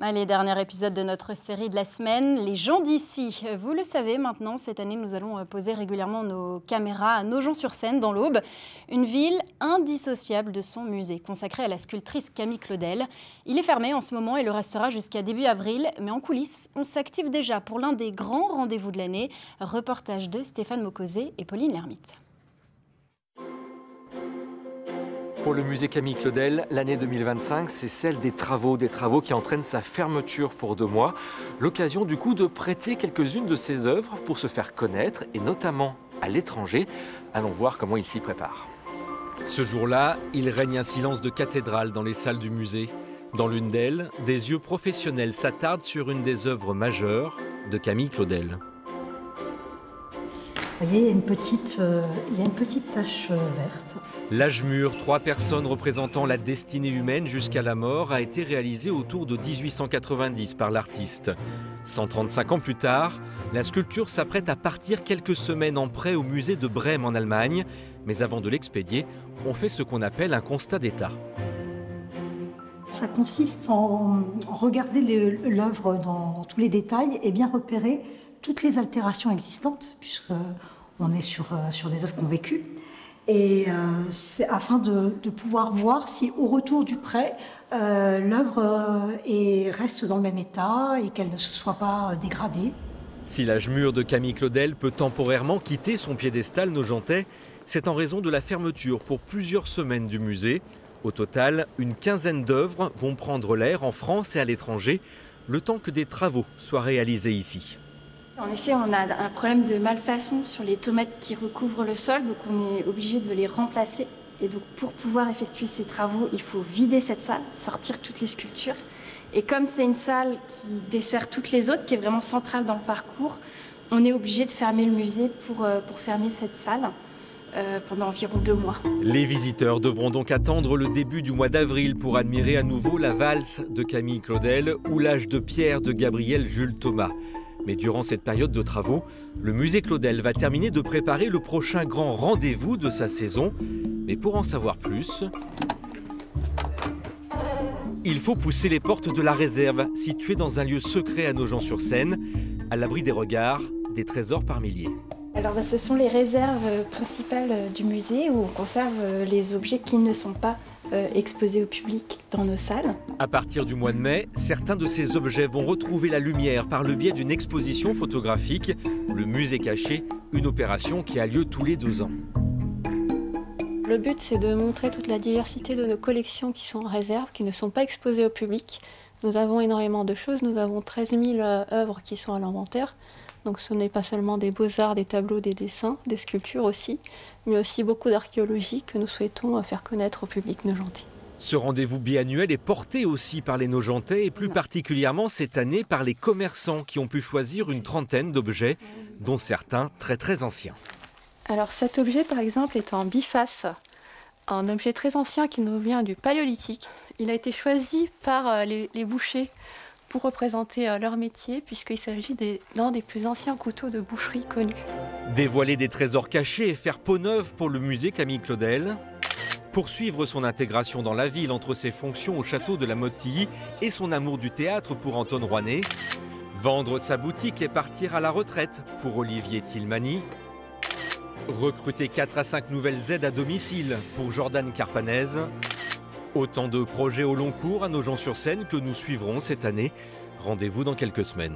Allez, dernier épisode de notre série de la semaine, les gens d'ici. Vous le savez maintenant, cette année, nous allons poser régulièrement nos caméras à Nogent-sur-Seine, dans l'Aube, une ville indissociable de son musée, consacré à la sculptrice Camille Claudel. Il est fermé en ce moment et le restera jusqu'à début avril, mais en coulisses, on s'active déjà pour l'un des grands rendez-vous de l'année. Reportage de Stéphane Mocosé et Pauline Lermite. Pour le musée Camille Claudel, l'année 2025, c'est celle des travaux qui entraînent sa fermeture pour 2 mois. L'occasion du coup de prêter quelques-unes de ses œuvres pour se faire connaître, et notamment à l'étranger. Allons voir comment il s'y prépare. Ce jour-là, il règne un silence de cathédrale dans les salles du musée. Dans l'une d'elles, des yeux professionnels s'attardent sur une des œuvres majeures de Camille Claudel. Vous voyez, il y a une petite tache verte. L'âge mûr, 3 personnes représentant la destinée humaine jusqu'à la mort, a été réalisé autour de 1890 par l'artiste. 135 ans plus tard, la sculpture s'apprête à partir quelques semaines en prêt au musée de Brême en Allemagne. Mais avant de l'expédier, on fait ce qu'on appelle un constat d'état. Ça consiste en regarder l'œuvre dans tous les détails et bien repérer toutes les altérations existantes, puisqu'on est sur des œuvres qu'on vécu. Et c'est afin de pouvoir voir si, au retour du prêt, l'œuvre reste dans le même état et qu'elle ne se soit pas dégradée. Si l'âge mûr de Camille Claudel peut temporairement quitter son piédestal nogentais, c'est en raison de la fermeture pour plusieurs semaines du musée. Au total, une quinzaine d'œuvres vont prendre l'air en France et à l'étranger, le temps que des travaux soient réalisés ici. En effet, on a un problème de malfaçon sur les tomates qui recouvrent le sol, donc on est obligé de les remplacer. Et donc pour pouvoir effectuer ces travaux, il faut vider cette salle, sortir toutes les sculptures. Et comme c'est une salle qui dessert toutes les autres, qui est vraiment centrale dans le parcours, on est obligé de fermer le musée pour fermer cette salle pendant environ 2 mois. Les visiteurs devront donc attendre le début du mois d'avril pour admirer à nouveau la valse de Camille Claudel ou l'âge de pierre de Gabriel Jules Thomas. Mais durant cette période de travaux, le musée Claudel va terminer de préparer le prochain grand rendez-vous de sa saison. Mais pour en savoir plus, il faut pousser les portes de la réserve, située dans un lieu secret à Nogent-sur-Seine, à l'abri des regards, des trésors par milliers. Alors, ce sont les réserves principales du musée où on conserve les objets qui ne sont pas exposés au public dans nos salles. À partir du mois de mai, certains de ces objets vont retrouver la lumière par le biais d'une exposition photographique. Le musée caché, une opération qui a lieu tous les 2 ans. Le but, c'est de montrer toute la diversité de nos collections qui sont en réserve, qui ne sont pas exposées au public. Nous avons énormément de choses, nous avons 13 000 œuvres qui sont à l'inventaire. Donc ce n'est pas seulement des beaux-arts, des tableaux, des dessins, des sculptures aussi, mais aussi beaucoup d'archéologie que nous souhaitons faire connaître au public nogentais. Ce rendez-vous biannuel est porté aussi par les Nogentais et plus particulièrement cette année par les commerçants qui ont pu choisir une trentaine d'objets, dont certains très anciens. Alors cet objet par exemple est en biface, un objet très ancien qui nous vient du Paléolithique. Il a été choisi par les bouchers pour représenter leur métier, puisqu'il s'agit d'un des plus anciens couteaux de boucherie connus. Dévoiler des trésors cachés et faire peau neuve pour le musée Camille Claudel. Poursuivre son intégration dans la ville entre ses fonctions au château de la Motte-Tilly et son amour du théâtre pour Anton Rouanet. Vendre sa boutique et partir à la retraite pour Olivier Tilmany. Recruter 4 à 5 nouvelles aides à domicile pour Jordan Carpanez. Autant de projets au long cours à Nogent-sur-Seine que nous suivrons cette année. Rendez-vous dans quelques semaines.